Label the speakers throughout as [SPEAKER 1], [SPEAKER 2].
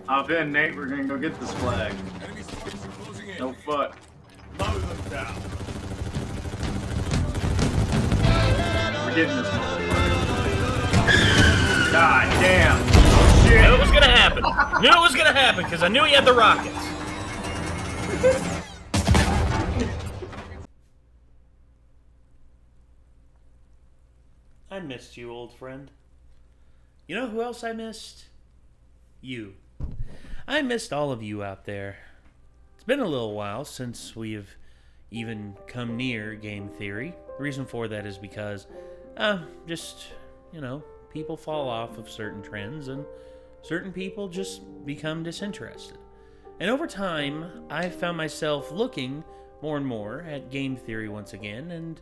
[SPEAKER 1] Hop in, Nate. We're gonna go get this flag. No fuck.
[SPEAKER 2] Mow them down.
[SPEAKER 1] We're getting this motherfucker. God damn. Shit.
[SPEAKER 3] Knew it was gonna happen. Knew it was gonna happen because I knew he had the rockets. I missed you, old friend. You know who else I missed? You. I missed all of you out there. It's been a little while since we've even come near game theory. The reason for that is because, people fall off of certain trends and certain people just become disinterested. And over time, I've found myself looking more and more at game theory once again and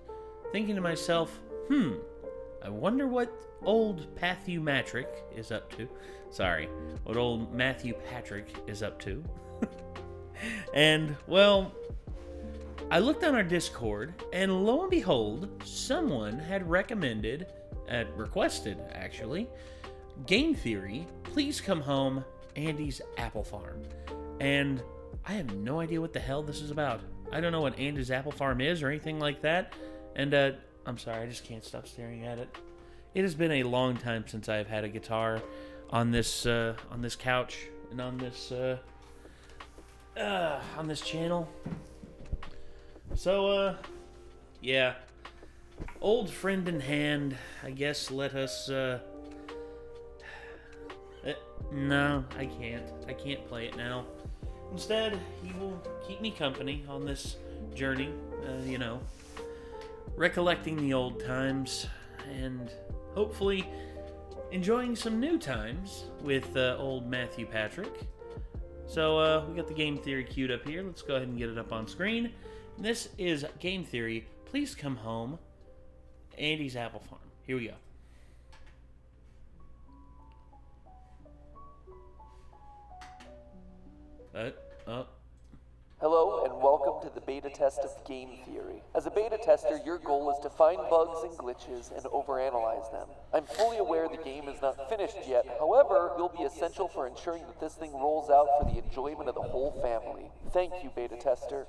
[SPEAKER 3] thinking to myself, I wonder what old Matthew Matrick is up to. Sorry, what old Matthew Patrick is up to. And, well, I looked on our Discord, and lo and behold, someone had requested, game theory, please come home, Andy's Apple Farm. And I have no idea what the hell this is about. I don't know what Andy's Apple Farm is or anything like that. And, I'm sorry, I just can't stop staring at it. It has been a long time since I've had a guitar on this couch and on this channel. So, yeah. Old friend in hand, I guess let us, no, I can't. I can't play it now. Instead, he will keep me company on this journey, recollecting the old times and hopefully enjoying some new times with old Matthew Patrick. So we got the game theory queued up here. Let's go ahead and get it up on screen. This is game theory. Please come home, Andy's Apple Farm. Here we go.
[SPEAKER 4] Hello and welcome to the beta test of game theory. As a beta tester, your goal is to find bugs and glitches and overanalyze them. I'm fully aware the game is not finished yet, however, you'll be essential for ensuring that this thing rolls out for the enjoyment of the whole family. Thank you, beta tester.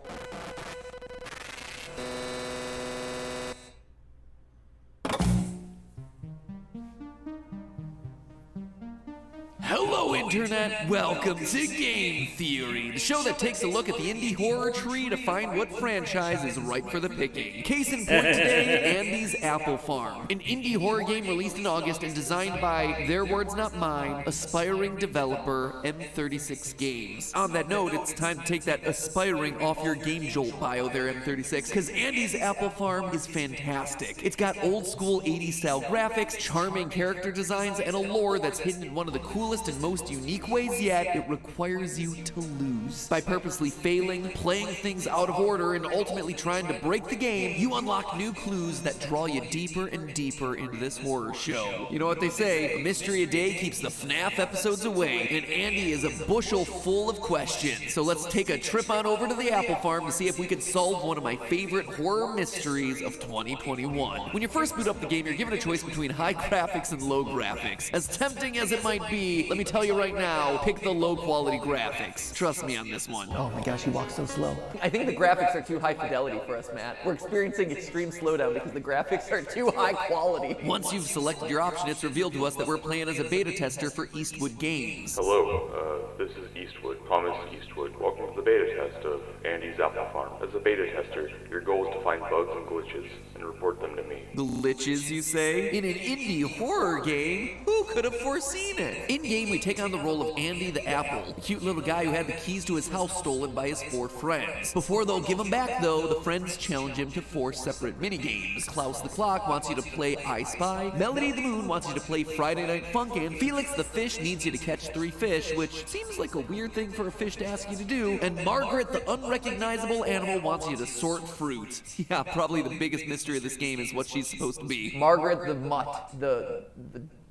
[SPEAKER 5] Hello, Internet! Welcome to Game Theory, the show that takes a look at the indie horror tree to find what franchise is ripe for the picking. Case in point today, Andy's Apple Farm, an indie horror game released in August and designed by, their words not mine, aspiring developer M36 Games. On that note, it's time to take that aspiring off your Game Jolt bio there, M36, because Andy's Apple Farm is fantastic. It's got old school 80s style graphics, charming character designs, and a lore that's hidden in one of the coolest and most unique ways yet. It requires you to lose. By purposely failing, playing things out of order, and ultimately trying to break the game, you unlock new clues that draw you deeper and deeper into this horror show. You know what they say, a mystery a day keeps the FNAF episodes away, and Andy is a bushel full of questions. So let's take a trip on over to the Apple Farm to see if we can solve one of my favorite horror mysteries of 2021. When you first boot up the game, you're given a choice between high graphics and low graphics. As tempting as it might be, let me tell you right now, pick the low quality graphics. Trust me on this one.
[SPEAKER 4] Oh my gosh, he walks so slow. I think the graphics are too high fidelity for us, Matt. We're experiencing extreme slowdown because the graphics are too high quality.
[SPEAKER 5] Once you've selected your option, it's revealed to us that we're playing as a beta tester for Eastwood Games.
[SPEAKER 6] Hello, this is Eastwood, Thomas Eastwood. Welcome to the beta test of Andy's Apple Farm. As a beta tester, your goal is to find bugs and glitches and report them to me.
[SPEAKER 5] Glitches, you say? In an indie horror game? Who could have foreseen it? In-game, we take on the role of Andy the Apple, a cute little guy who had the keys to his house stolen by his 4 friends. Before they'll give him back, though, the friends challenge him to 4 separate minigames. Klaus the Clock wants you to play I Spy, Melody the Moon wants you to play Friday Night Funkin', Felix the Fish needs you to catch 3 fish, which seems like a weird thing for a fish to ask you to do, and Margaret the Unrecognizable Animal wants you to sort fruit. Yeah, probably the biggest mystery of this game is what she's supposed to be.
[SPEAKER 4] Margaret the Mutt, the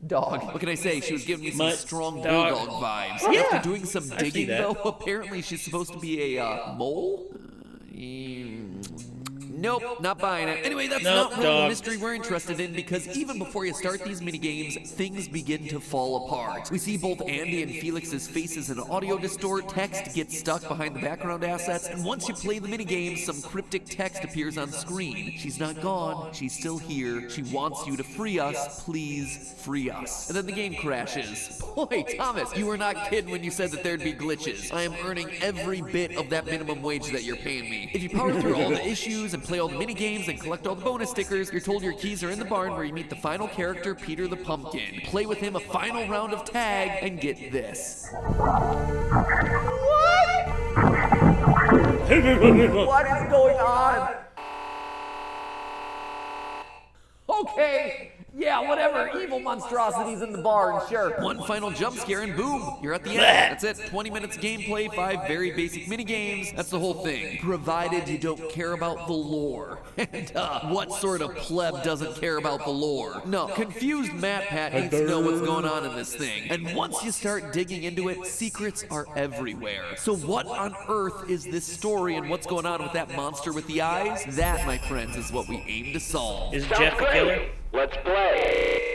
[SPEAKER 4] dog.
[SPEAKER 5] What can I say? She was giving me some
[SPEAKER 3] Mutt
[SPEAKER 5] strong
[SPEAKER 3] dog.
[SPEAKER 5] bulldog vibes.
[SPEAKER 3] Yeah,
[SPEAKER 5] After doing some
[SPEAKER 3] I see
[SPEAKER 5] digging,
[SPEAKER 3] that.
[SPEAKER 5] though, apparently she's supposed to be a mole? Nope, not buying it. Anyway, that's
[SPEAKER 3] Nope,
[SPEAKER 5] not really the
[SPEAKER 3] dog.
[SPEAKER 5] mystery we're interested in, because even before you start these minigames, things begin to fall apart. We see both Andy and Felix's faces in audio distort, text gets stuck behind the background assets, and once you play the minigames, some cryptic text appears on screen. She's not gone, she's still here, she wants you to free us, please free us. And then the game crashes. Boy, Thomas, you were not kidding when you said that there'd be glitches. I am earning every bit of that minimum wage that you're paying me. If you power through all the issues and play all the minigames and collect all the bonus stickers, you're told your keys are in the barn where you meet the final character, Peter the Pumpkin. Play with him a final round of tag and get this.
[SPEAKER 2] What is going on? Okay, yeah, whatever. Evil monstrosities in the barn, sure.
[SPEAKER 5] One final jump scare and boom, you're at the end. That's it. 20 minutes gameplay, 5 very basic mini games. That's the whole thing. Provided you don't care about the lore. And what sort of pleb doesn't care about the lore? No, confused MatPat needs to know what's going on in this thing. And once you start digging into it, secrets are everywhere. So what on earth is this story and what's going on with that monster with the eyes? That, my friends, is what we aim to solve.
[SPEAKER 3] Is Jeff the killer?
[SPEAKER 6] Let's play!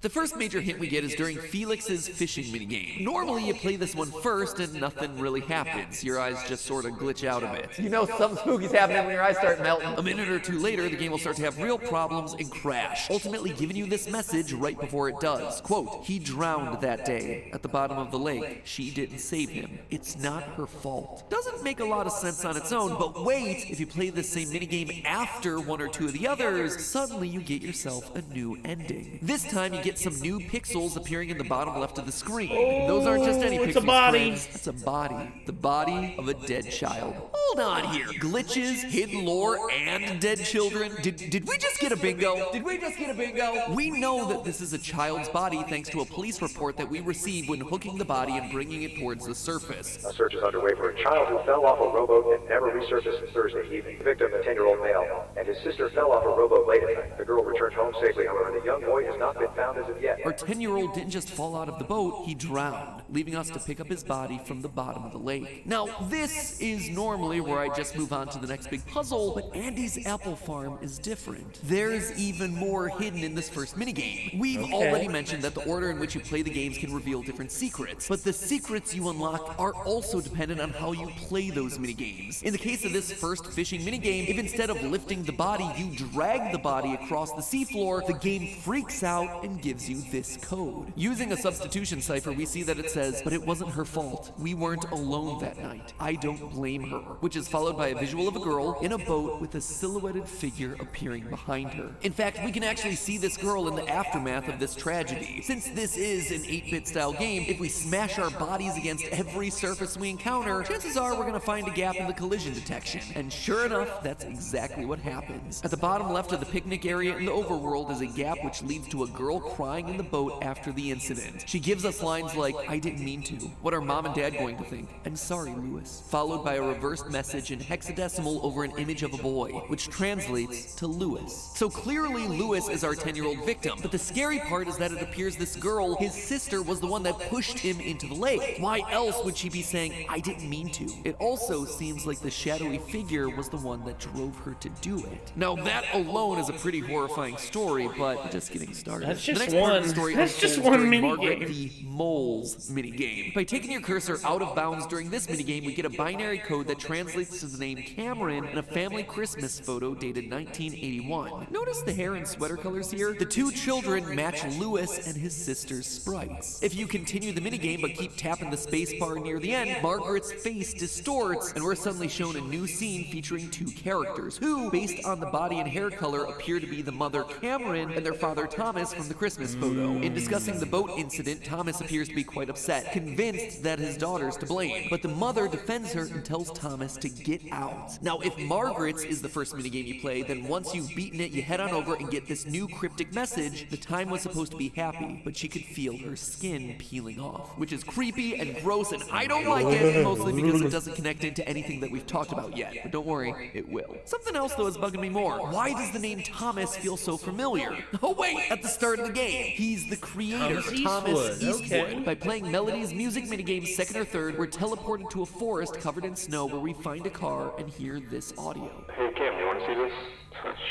[SPEAKER 5] The first major hint we get is during Felix's fishing minigame. Normally you play this one first and nothing really happens. Your eyes just sort of glitch out a bit.
[SPEAKER 2] You know something spooky's happening when your eyes start melting.
[SPEAKER 5] A minute or two later, the game will start to have real problems and crash, ultimately giving you this message right before it does. Quote, he drowned that day at the bottom of the lake. She didn't save him. It's not her fault. Doesn't make a lot of sense on its own, but wait, if you play this same minigame after one or two of the others, suddenly you get yourself a new ending. This time you get some new pixels appearing in the bottom left of the screen. Those aren't just any pixels,
[SPEAKER 3] it's a body.
[SPEAKER 5] friends. It's a body. The body of a dead child. Hold on here. Glitches, hidden lore, and dead children. Did we just get a bingo? Did we just get a bingo? We know that this is a child's body thanks to a police report that we received when hooking the body and bringing it towards the surface.
[SPEAKER 7] A search is underway for a child who fell off a rowboat and never resurfaced Thursday evening. The victim, a 10-year-old male, and his sister fell off a rowboat late at night. The girl returned home safely, however, the young boy has not been found as of yet.
[SPEAKER 5] Our 10-year-old didn't just fall out of the boat, he drowned, leaving us to pick up his body from the bottom of the lake. Now, this is normally where I just move on to the next big puzzle, but Andy's apple farm is different. There's even more hidden in this first minigame. We've already mentioned that the order in which you play the games can reveal different secrets, but the secrets you unlock are also dependent on how you play those minigames. In the case of this first fishing minigame, if instead of lifting the body, you drag the body across the seafloor, the game freaks out and gives you this code. Using a substitution cipher, we see that it says, but it wasn't her fault. We weren't alone that night. I don't blame her. Which is followed by a visual of a girl in a boat with a silhouetted figure appearing behind her. In fact, we can actually see this girl in the aftermath of this tragedy. Since this is an 8-bit style game, if we smash our bodies against every surface we encounter, chances are we're gonna find a gap in the collision detection. And sure enough, that's exactly what happens. At the bottom left of the picnic area in the overworld is a gap which leads to a girl crying in the boat after the incident. She gives us lines like, I didn't mean to. What are mom and dad going to think? I'm sorry, Lewis. Followed by a reversed message in hexadecimal over an image of a boy, which translates to Lewis. So clearly Lewis is our 10-year-old victim, but the scary part is that it appears this girl, his sister, was the one that pushed him into the lake. Why else would she be saying, I didn't mean to? It also seems like the shadowy figure was the one that drove her to do it. Now that alone is a pretty horrifying story, but just getting started.
[SPEAKER 3] That's just
[SPEAKER 5] the next part of
[SPEAKER 3] one.
[SPEAKER 5] the story
[SPEAKER 3] That's just
[SPEAKER 5] unfolds
[SPEAKER 3] one
[SPEAKER 5] during
[SPEAKER 3] minigame.
[SPEAKER 5] Margaret the Mole's minigame. By taking your cursor out of bounds during this minigame, we get a binary code that translates to the name Cameron and a family Christmas photo dated 1981. Notice the hair and sweater colors here? The two children match Lewis and his sister's sprites. If you continue the minigame but keep tapping the space bar near the end, Margaret's face distorts and we're suddenly shown a new scene featuring two characters who, based on the body and hair color, appear to be the mother Cameron and their father Thomas from the Christmas photo. In discussing the boat incident, Thomas appears to be quite upset, convinced that his daughter's to blame. But the mother defends her and tells Thomas to get out. Now, if Margaret's is the first minigame you play, then once you've beaten it, you head on over and get this new cryptic message. The time was supposed to be happy, but she could feel her skin peeling off, which is creepy and gross, and I don't like it, mostly because it doesn't connect into anything that we've talked about yet. But don't worry, it will. Something else, though, is bugging me more. Why does the name Thomas feel so familiar? Oh, wait, at the start of the game, he's the creator, Thomas Eastwood.
[SPEAKER 3] Okay.
[SPEAKER 5] By playing Melody's music minigames second or third, we're teleported to a forest covered in snow where we find a car and hear this audio.
[SPEAKER 6] Hey Cam, you want to see this?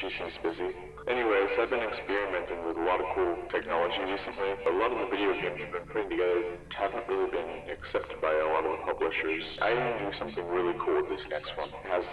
[SPEAKER 6] She seems busy. Anyways, I've been experimenting with a lot of cool technology recently. A lot of the video games I've been putting together haven't really been accepted by a lot of the publishers. I am doing something really cool with this next one. It has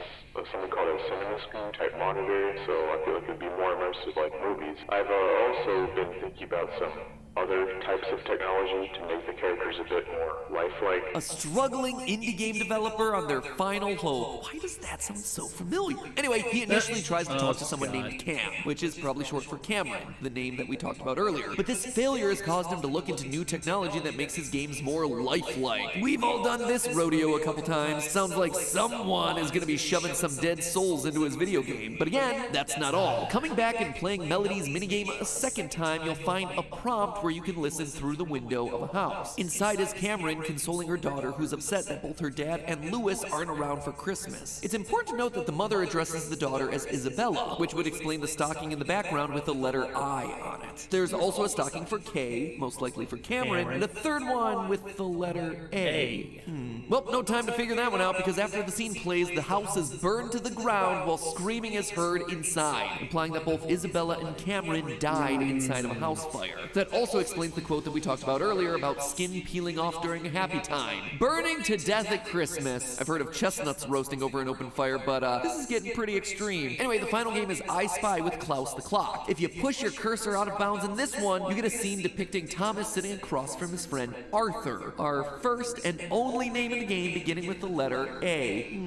[SPEAKER 6] something called a cinema screen type monitor, so I feel like it'd be more immersive like movies. I've also been thinking about some other types of technology to make the characters a bit more lifelike.
[SPEAKER 5] A struggling indie game developer on their final hope. Why does that sound so familiar? Anyway, he initially tries to talk to someone named Cam, which is probably short for Cameron, the name that we talked about earlier. But this failure has caused him to look into new technology that makes his games more lifelike. We've all done this rodeo a couple times. Sounds like someone is gonna be shoving some dead souls into his video game. But again, that's not all. Coming back and playing Melody's minigame a second time, you'll find a prompt where you can listen through the window of a house. Inside is Cameron consoling her daughter, who's upset that both her dad and Lewis aren't around for Christmas. It's important to note that the mother addresses the daughter as Isabella, which would explain the stocking in the background with the letter I on it. There's also a stocking for K, most likely for Cameron, and a third one with the letter A. Well, no time to figure that one out, because after the scene plays, the house is burned to the ground while screaming is heard inside, implying that both Isabella and Cameron died inside of a house fire. That also explains the quote that we talked about earlier about skin peeling off during a happy time. Burning to death at Christmas. I've heard of chestnuts roasting over an open fire, but this is getting pretty extreme. Anyway, the final game is I Spy with Klaus the Clock. If you push your cursor out of bounds in this one, you get a scene depicting Thomas sitting across from his friend Arthur. Our first and only name in the game beginning with the letter A.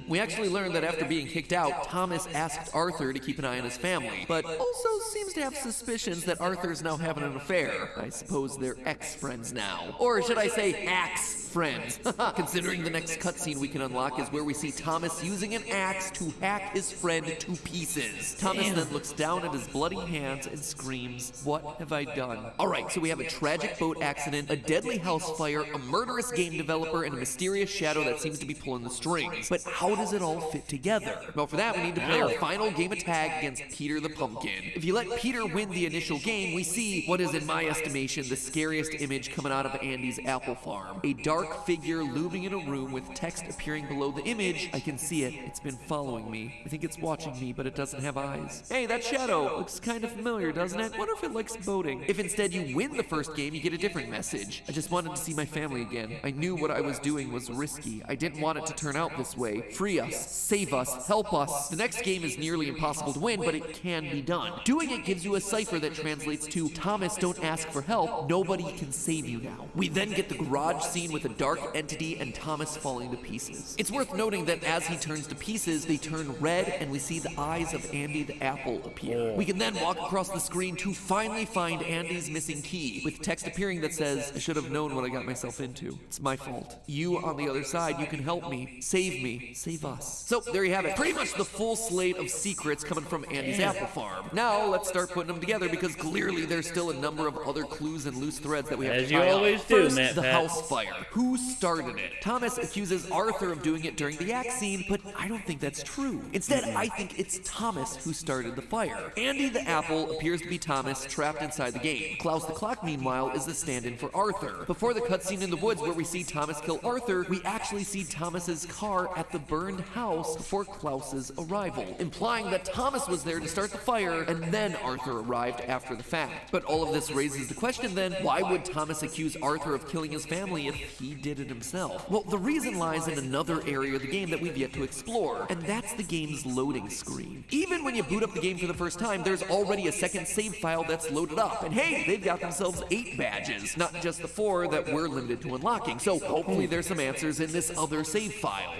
[SPEAKER 5] We actually learned that after being kicked out, Thomas asked Arthur to keep an eye on his family, but also seems to have suspicions that Arthur's now having an affair. I suppose they're ex-friends now. Or should I say axe-friends? Considering the next cutscene we can unlock is where we see Thomas using an axe to hack his friend to pieces. Thomas then looks down at his bloody hands and screams, "What have I done?" Alright, so we have a tragic boat accident, a deadly house fire, a murderous game developer, and a mysterious shadow that seems to be pulling the strings. But how does it all fit together? Well, for that, we need to play our final game of tag against Peter the Pumpkin. If you let Peter win the initial game, we see what is, in my estimation, the scariest image coming out of Andy's apple farm. A dark figure looming in a room with text appearing below the image. I can see it. It's been following me. I think it's watching me, but it doesn't have eyes. Hey, that shadow looks kind of familiar, doesn't it? Wonder if it likes boating. If instead you win the first game, you get a different message. I just wanted to see my family again. I knew what I was doing was risky. I didn't want it to turn out this way. Free us, save us, help us. The next game is nearly impossible to win, but it can be done. Doing it gives you a cipher that translates to, Thomas, don't ask for help, nobody can save you now. We then get the garage scene with a dark entity and Thomas falling to pieces. It's worth noting that as he turns to pieces, they turn red and we see the eyes of Andy the apple appear. We can then walk across the screen to finally find Andy's missing key, with text appearing that says, I should have known what I got myself into. It's my fault. You on the other side, you can help me, save us. So there you have it. Pretty much the full slate of secrets coming from Andy's apple farm. Now let's start putting them together, because clearly there's still a number of other clues and loose threads that we have to tie up. As you always do, Matt. The house fire. Who started it? Thomas accuses Arthur of doing it during the axe scene, but I don't think that's true. Instead, I think it's Thomas who started the fire. Andy the apple appears to be Thomas trapped inside the game. Klaus the clock, meanwhile, is the stand-in for Arthur. Before the cutscene in the woods where we see Thomas kill Arthur, we actually see Thomas's car at the burned house before Klaus's arrival, implying that Thomas was there to start the fire and then Arthur arrived after the fact. But all of this raises the question then, why would Thomas accuse Arthur of killing his family if he did it himself? Well, the reason lies in another area of the game that we've yet to explore, and that's the game's loading screen. Even when you boot up the game for the first time, there's already a second save file that's loaded up, and hey, they've got themselves 8 badges, not just the 4 that we're limited to unlocking, so hopefully there's some answers in this other save file.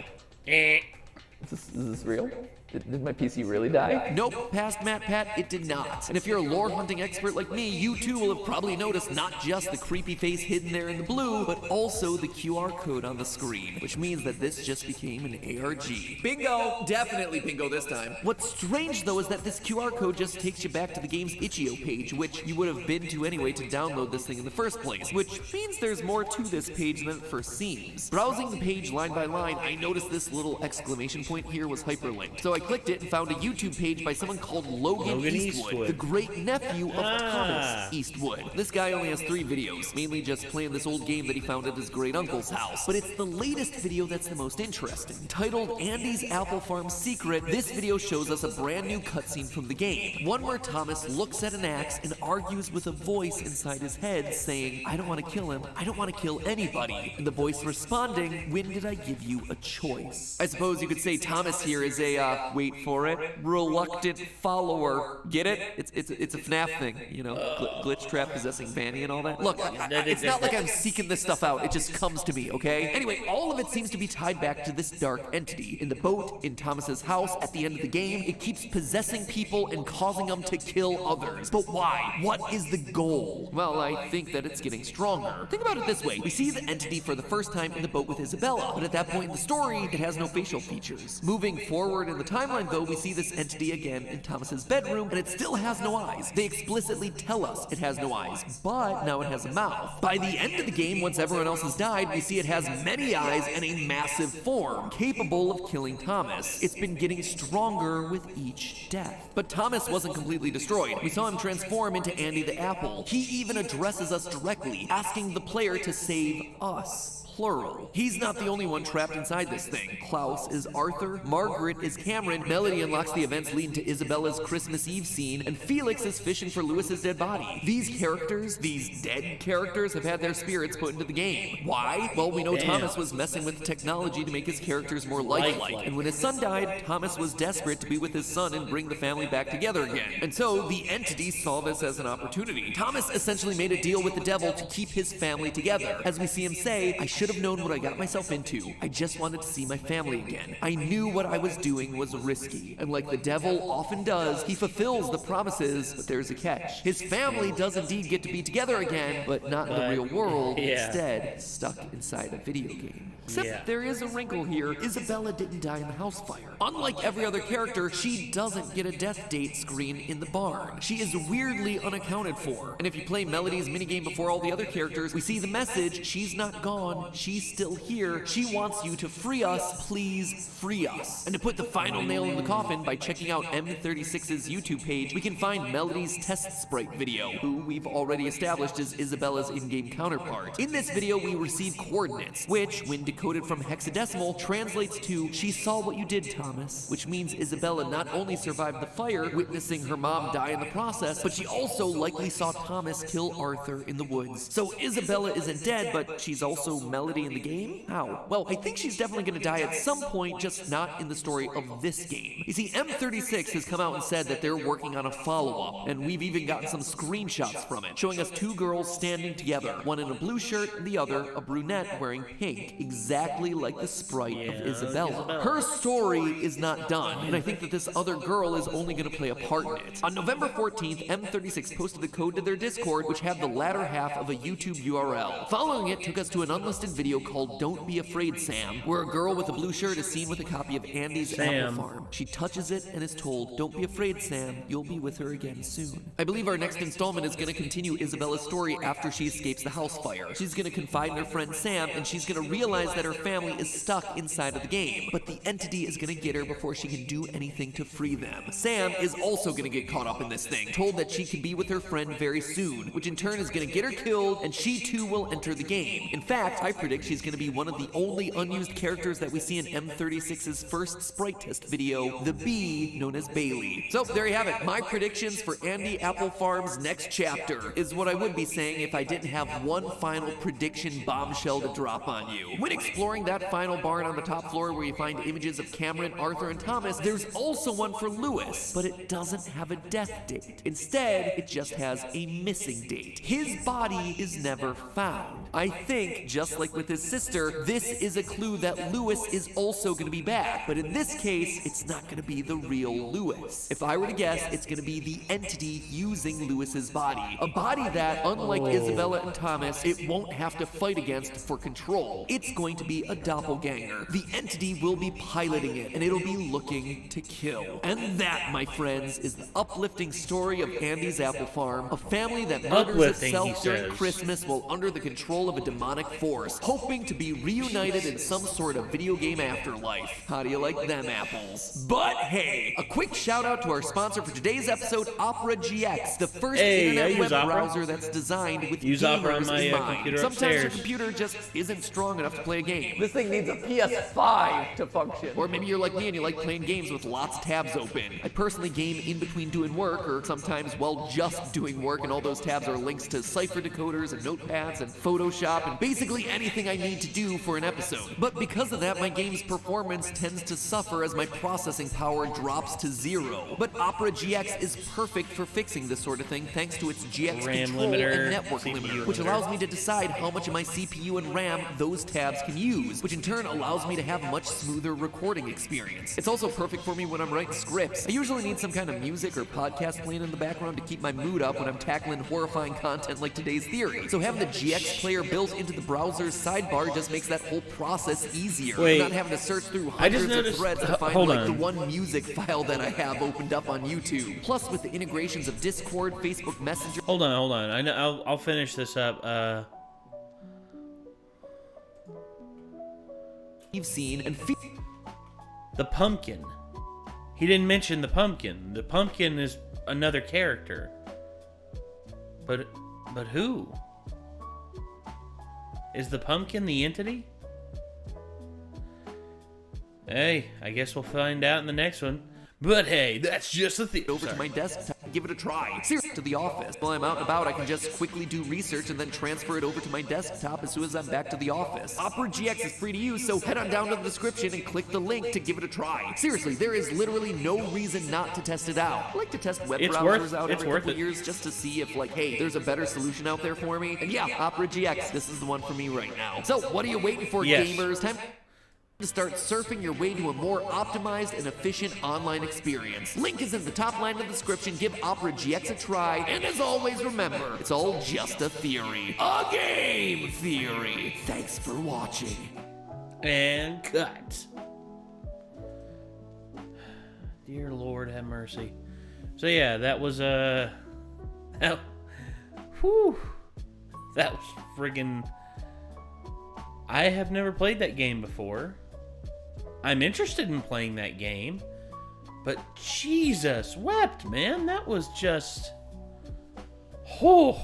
[SPEAKER 2] Is this real? Did my PC really die?
[SPEAKER 5] Nope, past Matt Pat, it did not. And if you're a lore hunting expert like me, you too will have probably noticed not just the creepy face hidden there in the blue, but also the QR code on the screen, which means that this just became an ARG. Bingo! Definitely bingo this time. What's strange though is that this QR code just takes you back to the game's itch.io page, which you would have been to anyway to download this thing in the first place, which means there's more to this page than it first seems. Browsing the page line by line, I noticed this little exclamation point here was hyperlinked, so I clicked it and found a YouTube page by someone called Logan Eastwood, the great nephew of Thomas Eastwood. This guy only has 3 videos, mainly just playing this old game that he found at his great uncle's house. But it's the latest video that's the most interesting. Titled Andy's Apple Farm Secret, this video shows us a brand new cutscene from the game. One where Thomas looks at an axe and argues with a voice inside his head saying, I don't want to kill him, I don't want to kill anybody. And the voice responding, when did I give you a choice? I suppose you could say Thomas here is a, wait for it, reluctant follower. Get it? It's a FNAF thing, you know, glitch trap possessing Vanny and all that. Look, it's not like I'm seeking this stuff out, it just comes to me, okay? Anyway, all of it seems to be tied back to this dark entity. In the boat, in Thomas's house, at the end of the game, it keeps possessing people and causing them to kill others. But why? What is the goal? Well, I think that it's getting stronger. Think about it this way. We see the entity for the first time in the boat with Isabella, but at that point in the story, it has no facial features. Moving forward in the timeline, though, we see this entity again in Thomas's bedroom, and it still has no eyes. They explicitly tell us it has no eyes, but now it has a mouth. By the end of the game, once everyone else has died, we see it has many eyes and a massive form, capable of killing Thomas. It's been getting stronger with each death. But Thomas wasn't completely destroyed. We saw him transform into Andy the Apple. He even addresses us directly, asking the player to save us. Plural. He's not the only one trapped inside this thing. Klaus is Arthur, Margaret is Cameron, Melody unlocks the events leading to Isabella's Christmas Eve scene, and Felix is fishing for Lewis's dead body. These characters, these dead characters, have had their spirits put into the game. Why? Well, we know Thomas was messing with technology to make his characters more lifelike, and when his son died, Thomas was desperate to be with his son and bring the family back together again. And so, the entity saw this as an opportunity. Thomas essentially made a deal with the devil to keep his family together. As we see him say, I should have known what I got myself into. I just wanted to see my family again. I knew what I was doing was risky. And like the devil often does, he fulfills the promises, but there's a catch. His family does indeed get to be together again, but not in the real world. Instead, stuck inside a video game. Except there is a wrinkle here. Isabella didn't die in the house fire. Unlike every other character, she doesn't get a death date screen in the barn. She is weirdly unaccounted for. And if you play Melody's minigame before all the other characters, we see the message, she's not gone, she's still here. She wants you to free us, please free us. And to put the final nail in the coffin, by checking out M36's YouTube page, we can find Melody's test sprite video, who we've already established is Isabella's in-game counterpart. In this video, we receive coordinates, which, when decoded from hexadecimal, translates to, she saw what you did, Thomas, which means Isabella not only survived the fire, witnessing her mom die in the process, but she also likely saw Thomas kill Arthur in the woods. So Isabella isn't dead, but she's also Melody in the game? How? Well, I think she's definitely gonna die at some point, just not in the story of this game. You see, M36 has come out and said that they're working on a follow-up, and we've even gotten some screenshots from it, showing us 2 girls standing together, one in a blue shirt and the other a brunette wearing pink, exactly like the sprite of Isabella. Her story is not done, and I think that this other girl is only gonna play a part in it. On November 14th, M36 posted the code to their Discord, which had the latter half of a YouTube URL. Following it took us to an unlisted video called Don't Be Afraid, Sam, where a girl with a blue shirt is seen with a copy of Andy's Apple Farm. She touches it and is told, don't be afraid, Sam, you'll be with her again soon. I believe our next installment is going to continue Isabella's story after she escapes the house fire. She's going to confide in her friend Sam, and she's going to realize that her family is stuck inside of the game, but the entity is going to get her before she can do anything to free them. Sam is also going to get caught up in this thing, told that she can be with her friend very soon, which in turn is going to get her killed, and she too will enter the game. In fact, I predict she's going to be one of the only unused characters that we see in M36's first sprite test video, the bee known as Bailey. So there you have it. My predictions for Andy Apple Farm's next chapter is what I would be saying if I didn't have one final prediction bombshell to drop on you. When exploring that final barn on the top floor where you find images of Cameron, Arthur, and Thomas, there's also one for Lewis, but it doesn't have a death date. Instead, it just has a missing date. His body is never found. I think, just like with his sister, this is a clue that Lewis is also going to be back, but in this case, it's not going to be the real Lewis. If I were to guess, it's going to be the entity using Lewis's body. A body that, unlike Isabella and Thomas, it won't have to fight against for control. It's going to be a doppelganger. The entity will be piloting it, and it'll be looking to kill. And that, my friends, is the uplifting story of Andy's Apple Farm, a family that murders itself during Christmas while under the control of a demonic force. course, hoping to be reunited in some sort of video game afterlife. How do you like them apples? But hey, a quick shout out to our sponsor for today's episode, Opera GX, the first internet web browser that's designed with gamers in mind. Sometimes your computer just isn't strong enough to play a game.
[SPEAKER 2] This thing needs a PS5 to function.
[SPEAKER 5] Or maybe you're like me and you like playing games with lots of tabs open. I personally game in between doing work, or sometimes while just doing work, and all those tabs are links to cipher decoders and notepads and Photoshop and basically anything I need to do for an episode. But because of that, my game's performance tends to suffer as my processing power drops to 0. But Opera GX is perfect for fixing this sort of thing thanks to its GX
[SPEAKER 3] RAM
[SPEAKER 5] control
[SPEAKER 3] limiter,
[SPEAKER 5] and network limiter, which allows me to decide how much of my CPU and RAM those tabs can use, which in turn allows me to have a much smoother recording experience. It's also perfect for me when I'm writing scripts. I usually need some kind of music or podcast playing in the background to keep my mood up when I'm tackling horrifying content like today's theory. So having the GX player built into the browser's sidebar just makes that whole process easier.
[SPEAKER 3] Wait,
[SPEAKER 5] not having to search through hundreds of threads to find like the one music file that I have opened up on YouTube. Plus with the integrations of Discord, Facebook Messenger.
[SPEAKER 3] Hold on. I know I'll finish this up.
[SPEAKER 5] You've seen and
[SPEAKER 3] the pumpkin. He didn't mention the pumpkin. The pumpkin is another character. But who? Is the pumpkin the entity? Hey, I guess we'll find out in the next one. But hey, that's just a thing.
[SPEAKER 5] Over to my desktop, give it a try. Seriously, to the office. While I'm out and about, I can just quickly do research and then transfer it over to my desktop as soon as I'm back to the office. Opera GX is free to use, so head on down to the description and click the link to give it a try. Seriously, there is literally no reason not to test it out. I like to test web browsers out every couple years just to see if, like, hey, there's a better solution out there for me. And yeah, Opera GX, this is the one for me right now. So, what are you waiting for, gamers? Time to start surfing your way to a more optimized and efficient online experience. Link is in the top line of the description. Give Opera GX a try, and as always, remember, it's all just a theory. A game theory. Thanks for watching.
[SPEAKER 3] And cut. Dear Lord, have mercy. So yeah, that was that was friggin'. I have never played that game before. I'm interested in playing that game, but Jesus wept, man. That was just... Oh.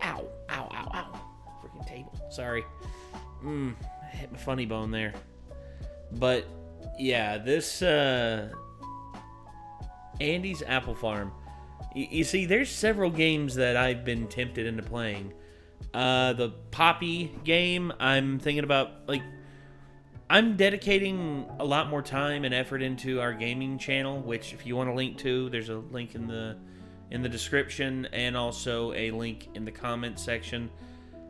[SPEAKER 3] Ow. Freaking table. Sorry. I hit my funny bone there. But, yeah, this, Andy's Apple Farm. You see, there's several games that I've been tempted into playing. The Poppy game, I'm thinking about, like, I'm dedicating a lot more time and effort into our gaming channel, which if you want to link to, there's a link in the description and also a link in the comment section.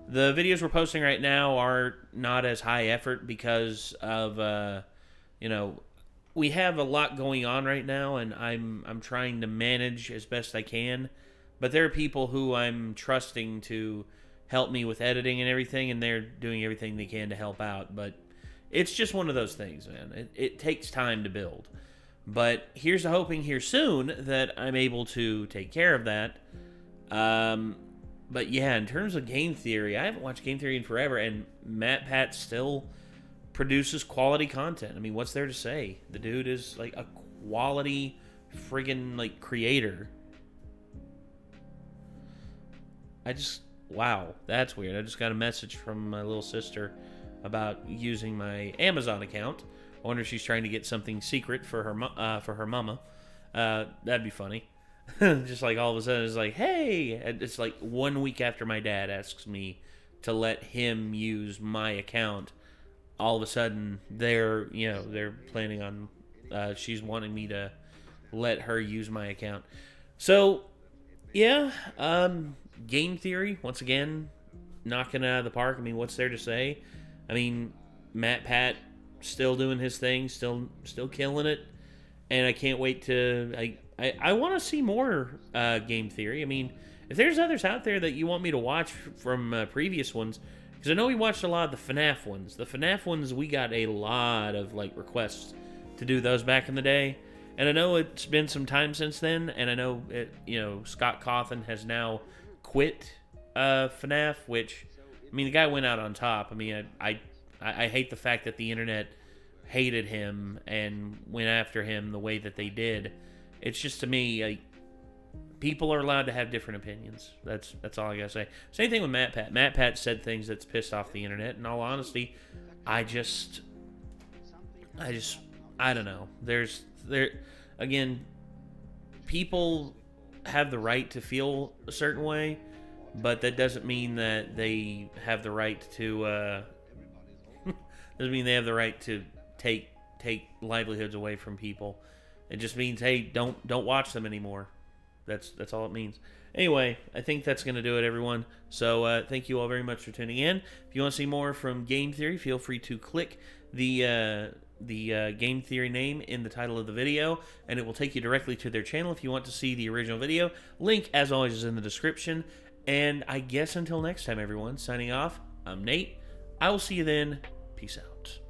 [SPEAKER 3] The videos we're posting right now are not as high effort because of, we have a lot going on right now, and I'm trying to manage as best I can. But there are people who I'm trusting to help me with editing and everything, and they're doing everything they can to help out. But it's just one of those things, man. It takes time to build. But here's to hoping here soon that I'm able to take care of that. But yeah, in terms of game theory, I haven't watched game theory in forever, and Matt Pat still produces quality content. I mean, what's there to say? The dude is like a quality friggin' like creator. Wow, that's weird. I just got a message from my little sister about using my Amazon account. I wonder if she's trying to get something secret for her mama. That'd be funny. Just like all of a sudden, it's like, hey, it's like 1 week after my dad asks me to let him use my account. All of a sudden, they're planning on, she's wanting me to let her use my account. So, yeah, game theory, once again, knocking it out of the park. I mean, what's there to say? I mean, Matt Pat still doing his thing, still killing it, and I can't wait to. I want to see more game theory. I mean, if there's others out there that you want me to watch from previous ones, because I know we watched a lot of the FNAF ones. The FNAF ones, we got a lot of like requests to do those back in the day, and I know it's been some time since then, and I know Scott Cawthon has now quit FNAF, which mean, the guy went out on top. I mean, I hate the fact that the internet hated him and went after him the way that they did. It's just, to me, people are allowed to have different opinions. That's all I gotta say. Same thing with Matt Pat. Matt Pat said things that's pissed off the internet. In all honesty, I don't know. Again, people have the right to feel a certain way, but that doesn't mean that they have the right to doesn't mean they have the right to take livelihoods away from people. It just means, hey, don't watch them anymore. That's all it means. Anyway, I think that's going to do it, everyone. So thank you all very much for tuning in. If you want to see more from Game Theory, feel free to click the Game Theory name in the title of the video, and it will take you directly to their channel if you want to see the original video. Link, as always, is in the description. And I guess until next time, everyone, signing off, I'm Nate. I will see you then. Peace out.